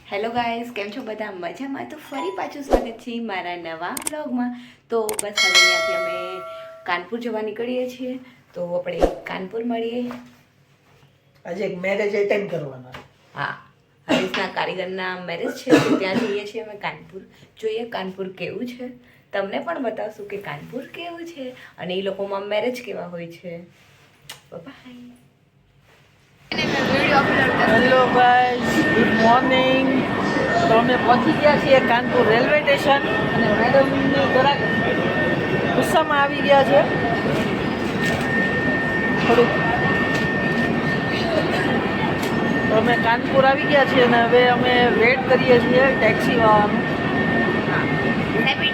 Hello guys, કેમ છો બધા? મજામાં? તો ફરી પાછું સ્વાગત છે મારા નવા બ્લોગમાં. તો બસ હવે અહીંયાથી અમે કાનપુર જવા નીકળીએ છીએ. તો આપણે કાનપુર મળીએ. આજે એક મેરેજ એટેન્ડ કરવાના. હા, હરીશના કારીગરના મેરેજ છે, તો ત્યાં જઈએ છીએ અમે કાનપુર. જોઈએ કાનપુર કેવું છે, તમને પણ બતાવશું કે કાનપુર કેવું છે અને એ લોકોમાં મેરેજ કેવા હોય છે. Bye. Hello guys, good morning. તો અમે પહોંચી ગયા છીએ કાનપુર રેલવે સ્ટેશન અને મેડમની જરાક ગુસ્સામાં આવી ગયા છે થોડુંક. તો અમે કાનપુર આવી ગયા છીએ અને હવે અમે વેઇટ કરીએ છીએ ટેક્સી વાળાનું.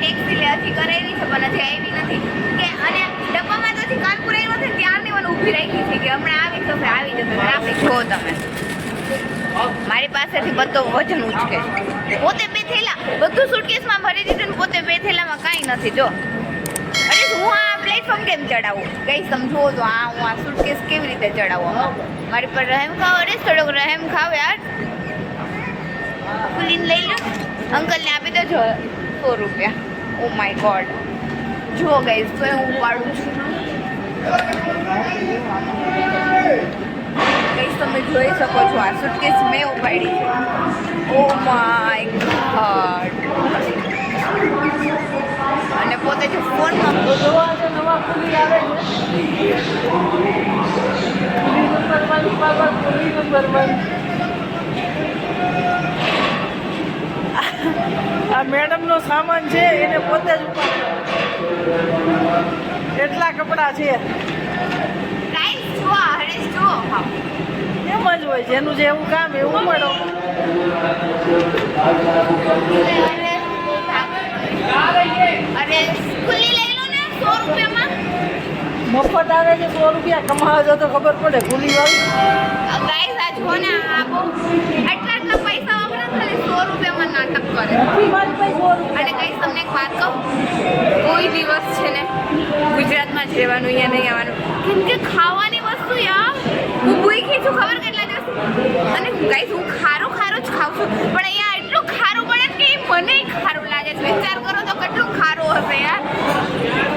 ટેક્સી લેવાથી કરાવી છે પણ હજી આવી નથી કે અને ડબ્બામાં તો કાનપુર આવ્યો છે ત્યારની મને ઊભી રાખી છે કે હમણાં આવી જશે ટ્રાફિક જો તમે. મારી પાસેથી બધો વજન ઉચકે પોતે બે થેલા બધું સુટકેસમાં ભરી દીધું ને પોતે બે થેલામાં કાંઈ નથી. જો અરે હું આ પ્લેટફોર્મ કેમ ચડાવું કઈ સમજો તો હું આ સુટકેસ કેવી રીતે ચડાવું? મારી પર રહેમ ખાવ. અરે થોડોક રહેમ ખાવ યાર. ખુલીને લઈ લો. અંકલને આપી દેજો 100 રૂપિયા. Oh my God. જુઓ ગાઈઝ, તો હું ઉપાડું છું. ગાઈઝ તમે જોઈ શકો છો આ સુટકેસ મેં ઉપાડી છે. Oh my God. અને પોતે જો ફોનમાં તો જોવા છે નવા કુલી આવે છે. કુલી નંબર 1 બાબા, કુલી નંબર 1. આ મેડમનો સામાન છે એને પોતે જ ઉપાડે. એટલા કપડાં છે. ગાઈઝ જુઓ, હરેશ જુઓ. એમ જ હોય, જેનું જેવું કામ એવું મળો. અરે ખુલ્લી લઈ લો ને 100 રૂપિયામાં. મફત આવે છે 100 રૂપિયા કમાવા જો તો ખબર પડે. કુલી વાળી ગાઈઝ આ જુઓ ને આપો આટલા પૈસા વાપરે ખાલી 100 રૂપિયામાં નાટક કરે. નથી મારી પાસે 100 રૂપિયા. અને ગાઈઝ તમને એક વાત કહું, કોઈ દિવસ છે ને ગુજરાતમાં જ રહેવાનું, અહીંયા નહીં આવવાનું. કેમ કે ખાવાની વસ્તુ યાર હું ભૂખી છું ખબર કેટલા દિવસ. અને ગાઈઝ હું ખારું જ ખાઉં છું પણ અહીંયા એટલું ખારું પડે કે મને ખારું લાગે છે. વિચાર કરો તો કેટલું ખારું હશે યાર.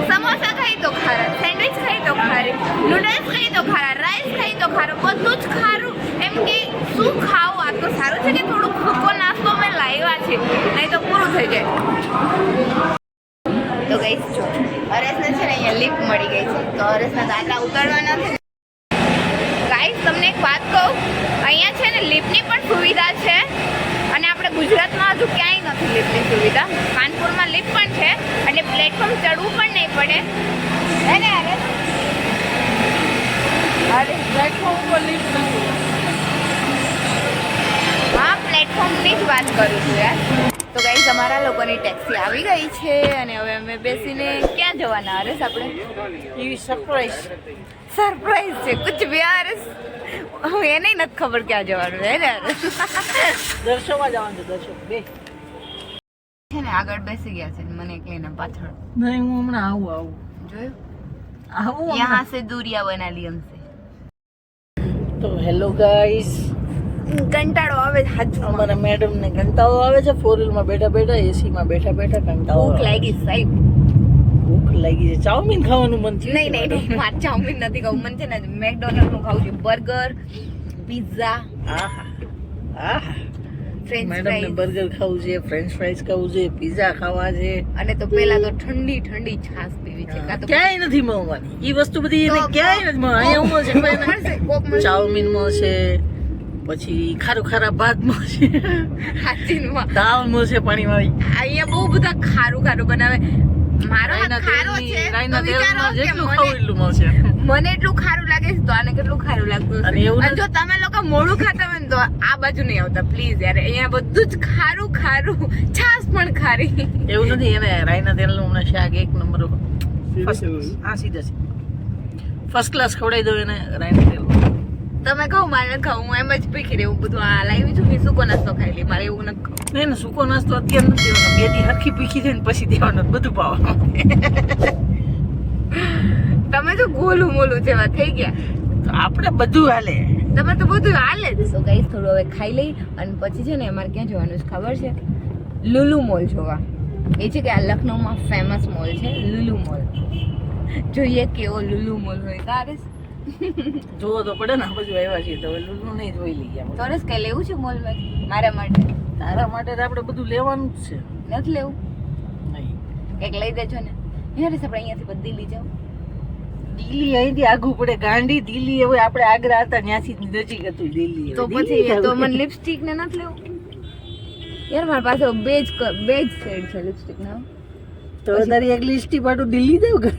સમોસા ખાઈ તો ખારા, સેન્ડવિચ ખાઈ તો ખારી, નૂડલ્સ ખાઈ તો ખારા, રાઈસ ખાઈ તો ખારું, બધું જ ખારું. એમ કે શું ખાવું? આ તો સારું છે કે થોડુંક સૂકો નાસ્તો મેં લાવ્યા છે, નહીં તો પૂરું થઈ જાય. તો ગઈ છો હરેશને છે ને અહીંયા લિફ્ટ મળી ગઈ છે, તો હરેશના દાદા ઉતારવાના છે. ગાઈસ તમને એક વાત કહું, અહીંયા છે ને લિફ્ટની પણ સુવિધા છે અને આપણે ગુજરાતમાં હજુ ક્યાંય નથી લિફ્ટની સુવિધા. કાનપુરમાં લિફ્ટ પણ છે એટલે પ્લેટફોર્મ ચડવું પણ નહીં પડે. હે ને હરેશ? અરે પ્લેટફોર્મ ઉપર લિફ્ટ નથી. હા, પ્લેટફોર્મની જ વાત કરું છું યાર. તો ગાઈસ અમારા લોકોની ટેક્સી આવી ગઈ છે અને હવે અમે બેસીને ક્યાં જવાના હરેશ? આપણે એવી સરપ્રાઈઝ છે કુછ ભી હરેશ. એને નથી ખબર ક્યાં જવાનું હે ને હરેશ? દર્શોમાં જવાનું છે. દર્શો બે છે ને આગળ બેસી ગયા છે મને એકલીને પાછળ. નહીં, હું હમણાં આવું જોયું? આવું यहाँ से दूरियां बना ली हमसे. તો હેલો ગાઈસ, કંટાળો આવે હાથ. અમારા મેડમ ને કંટાળો આવે છે. 4 વ્હીલમાં બેઠા બેઠા, એસી માં બેઠા બેઠા કંટાળો ભૂખ આવે. લાગી સાહેબ. ભૂખ લાગી છે. ચાઉમીન ખાવાનું મન છે. નહીં મારે ચાઉમીન નથી ખાવું. મને છે ને મેકડોનલ્ડ નું ખાવું છે. બર્ગર, પિઝા, આહા આહા. ફ્રેન્ચ મેડમ ને ફ્રાઈઝ. બર્ગર ખાવું છે, ફ્રેન્ચ ફ્રાઈઝ ખાવું છે, પિઝા ખાવા છે. અને તો પેલા તો ઠંડી છાશ પીવી છે. કાં તો ક્યાંય નથી મળવાની એ વસ્તુ બધી. એને તો ક્યાંય નથી મળે. અહીંયા મળશે મળશે, કોક મળશે. ચાઉમીન મળશે, પછી ખારા ભાત મળશે, હાચીનમાં દાળ મળશે પાણી વાળી. અહીંયા બહુ બધા ખારું બનાવે. મારો હાથ ખારો છે તો વિચારો કે જેટલું ખાવું એટલું મળશે. મને એટલું ખારું લાગે છે તો આને કેટલું ખારું લાગતું અને એવું હશે. અને જો તમે લોકો મોડું ખાતા હોય ને તો આ બાજુ નહીં આવતા પ્લીઝ યાર. અહીંયા બધું જ ખારું, છાશ પણ ખારી. એવું નથી. એને રાઈના તેલનું હમણાં શાક એક નંબર સીધા ફર્સ્ટ ક્લાસ ખવડાવી દો એને રાઈના તેલ. તમે કહો મારે ખાવું, હું એમ જ પીખી રહું બધું. આ લાવી છું કે સૂકો નાસ્તો ખાઈ લે, મારે એવું નથી ખાવું. નહીં ને, સૂકો નાસ્તો અત્યારે નથી દેવાનો. 2 દી હરખી પીખી દે ને પછી દેવાનો. બધું પાવાનું. તમે તો ગોલું મોલું જેવા થઈ ગયા. તો આપણે બધું હાલે. તમે તો બધું હાલે જ. તો ગાઈસ થોડું હવે ખાઈ લઈ અને પછી છે ને અમારે ક્યાં જવાનું છે ખબર છે? લુલુ મોલ જોવા. એ છે કે આ લખનૌમાં ફેમસ મોલ છે લુલુ મોલ. જોઈએ કેવો લુલુ મોલ હોય. તારેસ જોવો તો પડે ને, બધું આવ્યા છીએ તો હવે લુલુ નહીં જોઈ લઈએ. તારેસ કઈ લેવું છે મોલમાં મારા માટે? તારા માટે તો આપણે બધું લેવાનું જ છે. નથી લેવું? નહીં, કંઈક લઈ દેજો ને. યાર આપણે અહીંયાથી બધી લઈ જાઓ. દિલ્હી અહીંથી આઘું પડે ગાંડી. દિલ્હી હવે આપણે આગ્રા હતા ત્યાંથી નજીક હતું દિલ્હી. તો પછી તો મને લિપસ્ટિક ને નથી લેવું? યાર મારી પાસે બે જ શેડ છે લિપસ્ટિક ના. તો તારી એક લિસ્ટી પાટું દિલ્હી જાવ કે?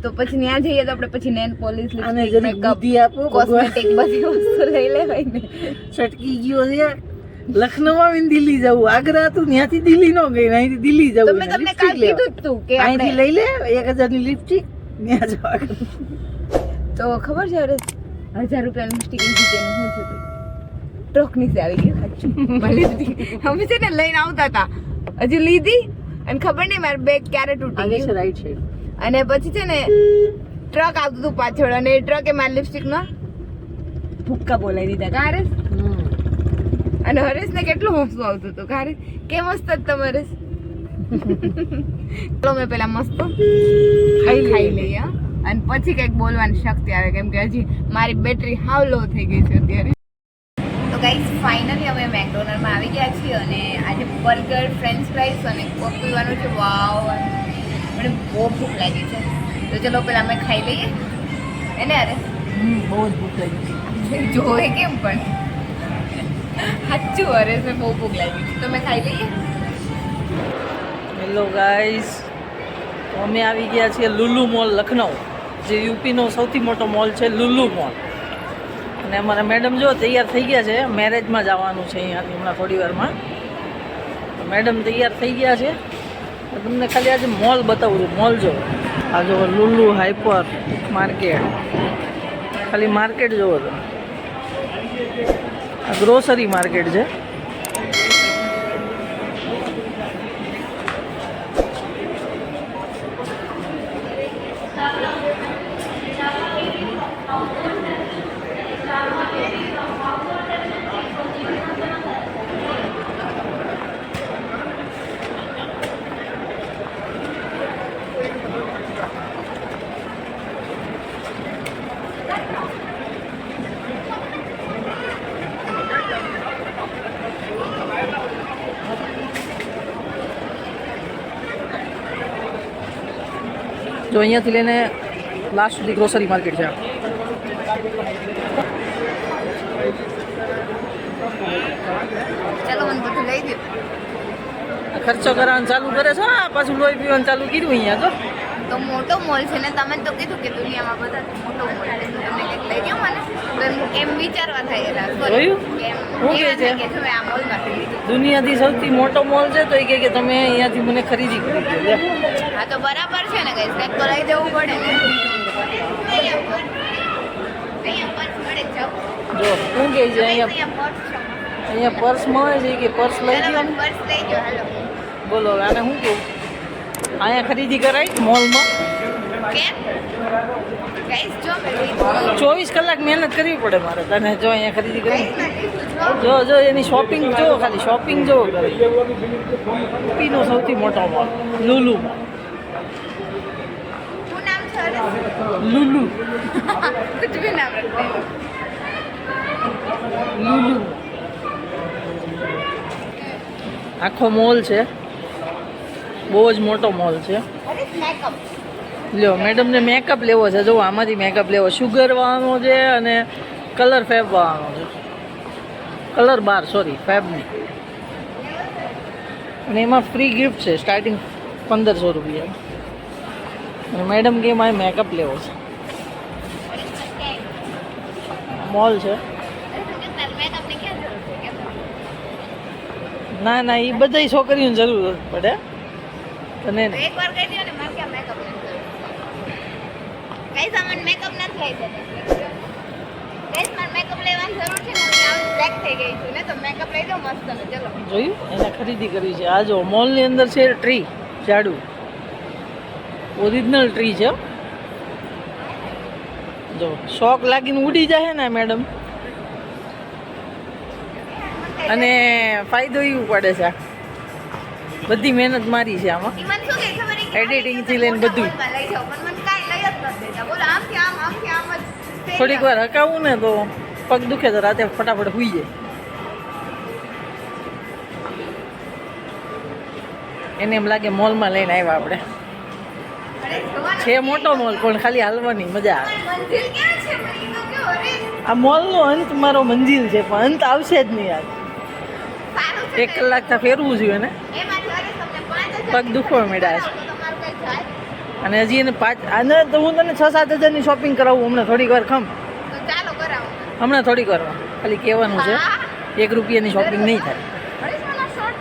તો પછી ત્યાં જઈએ તો આપણે પછી નેલ પોલિશ અને લિપસ્ટિક જરી બુદ્ધિ આપો. કોસ્મેટિક બધી વસ્તુ લઈ લેવાય ને. છટકી ગયો છે. લખનઉ આવીને દિલ્હી જવું. આગ્રા હતું ત્યાંથી દિલ્હી ન ગઈ, અહીંથી દિલ્હી તો જવું. મેં તમને કાલ કીધું જ તું કે અહીંથી આપણે લઈ લે 1000 ની લિપસ્ટિક ત્યાં જવા. તો ખબર છે અરે 1000 રૂપિયા લિપસ્ટિક લીધી તેનું શું છે ટ્રક નીચે આવી ગયું સાચું મળી હતી. અમે છે ને લઈને આવતા હતા હજુ લીધી અને ખબર નહીં મારું બેગ ક્યારે તૂટી આગે છે ગયું રાઈટ સાઈડ. અને પછી છે ને ટ્રક આવતું હતું પાછળ અને એ ટ્રકે મારી લિપસ્ટિક નો ભૂક્કા બોલાવી દીધા કારે. અને હરેશને કેટલું હસવું આવતું હતું કારે કેમ મસ્ત જ તમારે. તો મેં પેલા મસ્ત ખાઈ લઈએ અને પછી કંઈક બોલવાની શક્તિ આવે કેમ કે હજી મારી બેટરી હાવ લો થઈ ગઈ છે અત્યારે. તો ગાઈસ ફાઇનલી અમે મેકડોનલ્ડમાં આવી ગયા છીએ અને આજે બર્ગર ફ્રેન્ચ ફ્રાઈસ અને કોક પીવાનું છે. વાવ મને બહુ ભૂખ લાગી છે તો ચલો પેલા અમે ખાઈ લઈએ એને. અરે બહુ જ ભૂખ લાગી. જોવે કેમ પણ સાચું હરેશને બહુ ભૂખ લાગી છે તો મેં ખાઈ લઈએ. હેલો ગાઈસ, અમે આવી ગયા છીએ લુલુ મોલ લખનઉ, જે યુપીનો સૌથી મોટો મોલ છે લુલુ મોલ. અને અમારા મેડમ જો તૈયાર થઈ ગયા છે, મેરેજમાં જવાનું છે અહીંયાથી હમણાં થોડી વારમાં. મેડમ તૈયાર થઈ ગયા છે. તમને ખાલી આજે મોલ બતાવું છું. મોલ જો આ જો લુલુ હાઈપર માર્કેટ. ખાલી માર્કેટ જોવો તો આ ગ્રોસરી માર્કેટ છે. જો અહીંયાથી લઈને લાસ્ટ સુધી ગ્રોસરી માર્કેટ છે. ચાલો મને બધું લઈ દો. ખર્ચો કરવાનું ચાલુ કરે છે. પાછું લોહી પીવાનું ચાલુ કર્યું અહીંયા તો. તો મોટો મોલ છે ને તમે તો કીધું કે દુનિયામાં બધા મોટો મોલ છે તો તમે કંઈક લઈ દો મને તો એમ વિચારવા થાય જોયું? શું કહે છે? કે તમે આ મોલમાંથી લીધું. દુનિયાથી સૌથી મોટો મોલ છે તો એ કહે કે તમે અહીંયાથી મને ખરીદી કરી દો. લે. હા તો બરાબર છે ને કઈ કંઈક તો લઈ દેવું પડે ને. અહીંયા પર્સ મળે જાવ. જો શું કહે છે અહીંયા અહીંયા પર્સ છે અહીંયા પર્સ મળે છે કે પર્સ લઈ ચાલો દો. મને પર્સ લઈ જાઓ હાલો. બોલો હવે આને શું કહું? અહીંયા ખરીદી કરાય મોલમાં? કેમ ગાઈસ જો મેં 24 કલાક મહેનત કરવી પડે મારે તને જો અહીંયા ખરીદી કરી. જો જો એની શોપિંગ જો, ખાલી શોપિંગ જો કરે. યુપીનો સૌથી મોટો મોલ લુલુ મોલ. શું નામ છે અરે લુલુ कुछ भी नाम रखते हैं લુલુ આખો મોલ છે. બહુ જ મોટો મોલ છે. अरे मेकअप લ્યો મેડમને મેકઅપ લેવો છે. જો આમાંથી મેકઅપ લેવો. શુગર વાળાનો છે અને કલર ફેબ વાળાનો છે. કલર બાર સોરી ફેબની. અને એમાં ફ્રી ગિફ્ટ છે સ્ટાર્ટિંગ 1500 રૂપિયા. અને મેડમ કે મારે મેકઅપ લેવો છે. મોલ છે. मेकअप ने क्या जरूरत है क्या ના ના એ બધાય છોકરીઓને જરૂર પડે તને तो एक बार कह दियो ने मार क्या मेकअप नहीं कई सामान मेकअप ना થઈ શકે કઈ માર મેકઅપ લેવાની જરૂર છે ને હું આમ બ્લેક થઈ ગઈ છું ને તો મેકઅપ લઈ દો મસ્ત ને ચલો જોયું એને ખરીદી કરવી છે. આ જો મોલની અંદર છે ટ્રી ઝાડુ. ઓરિજિનલ ટ્રી છે. જો શોક લાગીને ઉડી જાય ને મેડમ અને ફાયદો એવું પડે છે બધી મહેનત મારી છે આમાં ઈ મને શું કે ખબર છે કે Editing થી લઈને બધું. મોલમાં લઈ જાઓ પણ મને કાંઈ લઈ જ નથી દેતા બોલો આમથી આમ જ ફેરી થોડીક વાર હકાવું ને તો પગ દુખે તો રાતે ફટાફટ સુઈ જાય એને એમ લાગે મોલમાં લઈને આવ્યા આપણે અરે જોવાનું છે મોટો મોલ પણ ખાલી હાલવાની મજા આવે મંદિર ક્યાં છે મને ઈ તો કહો અરે આ મોલનો અંત મારો મંજિલ છે પણ અંત આવશે જ નહીં યાર સારું છે 1 કલાક તો ફેરવું જોઈએ ને એમાંથી અરે તમને 5,000 પગ દુખવા માંડ્યા છે. તો તમારું કંઈ જાય અને હજી એને આને તો હું તને 6-7 હજારની શોપિંગ કરાવું હમણાં થોડીક વાર ખમ તો ચાલો કરાવો હમણાં થોડીક વારમાં ખાલી કહેવાનું છે હા. 1 રૂપિયાની શોપિંગ નહીં થાય અરે સોના શોર્ટ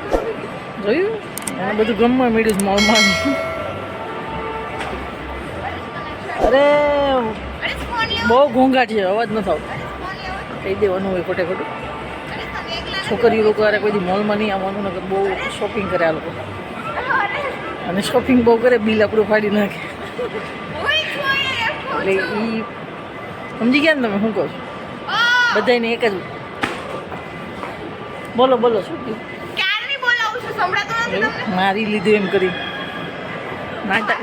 જોયું એને બધું ગમવા મળ્યું છે મોલમાં અરે અરે ફોન લેવો બહુ ઘોંઘાટ છે અવાજ ન થાવ અરે ફોન લેવો કહી દેવાનું હોય ખોટે ખોટું અરે તમે એકલા છોકરીઓ લોકો અરે કોઈ દી મોલમાં નહીં આવવાનું નકર બહુ શોપિંગ કરે આ લોકો અરે અને શોપિંગ બહુ કરે બિલ આપણું ફાડી નાખે ઓય છોય એટલે એ સમજી ગયા ને તમે શું કહો છો બધાને એક જ બોલો બોલો શું કહ્યું ક્યારની બોલાવું છું સંભળાતો નથી તમને મારી લીધું એમ કરી નાટક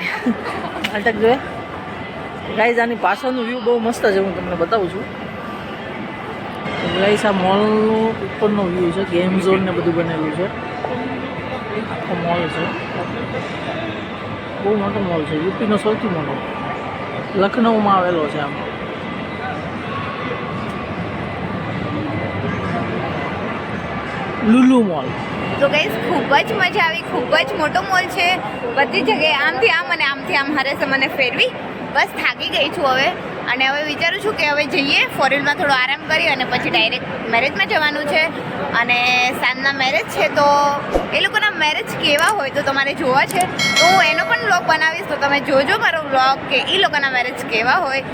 નાટક જોયે ગાઈઝ આની પાછળનું વ્યૂ બહુ મસ્ત છે હું તમને બતાવું છું ગાઈઝ આ મોલનું ઉપરનો વ્યૂ છે ગેમ ઝોન ને બધું બનેલું છે આખો મોલ છે બહુ મોટો મોલ છે યુપીનો સૌથી મોટો લખનઉમાં આવેલો છે આમ લુલુ મોલ તો ગાઈસ ખૂબ જ મજા આવી ખૂબ જ મોટો મોલ છે બધી જગ્યાએ આમથી આમ અને આમથી આમ હરેસે મને ફેરવી બસ થાકી ગઈ છું હવે અને હવે વિચારું છું કે હવે જઈએ ફોરવ્હીલમાં થોડો આરામ કરી અને પછી ડાયરેક્ટ મેરેજમાં જવાનું છે અને સાંજના મેરેજ છે તો એ લોકોના મેરેજ કેવા હોય તો તમારે જોવા છે તો હું એનો પણ વ્લોગ બનાવીશ તો તમે જોજો મારો વ્લોગ કે એ લોકોના મેરેજ કેવા હોય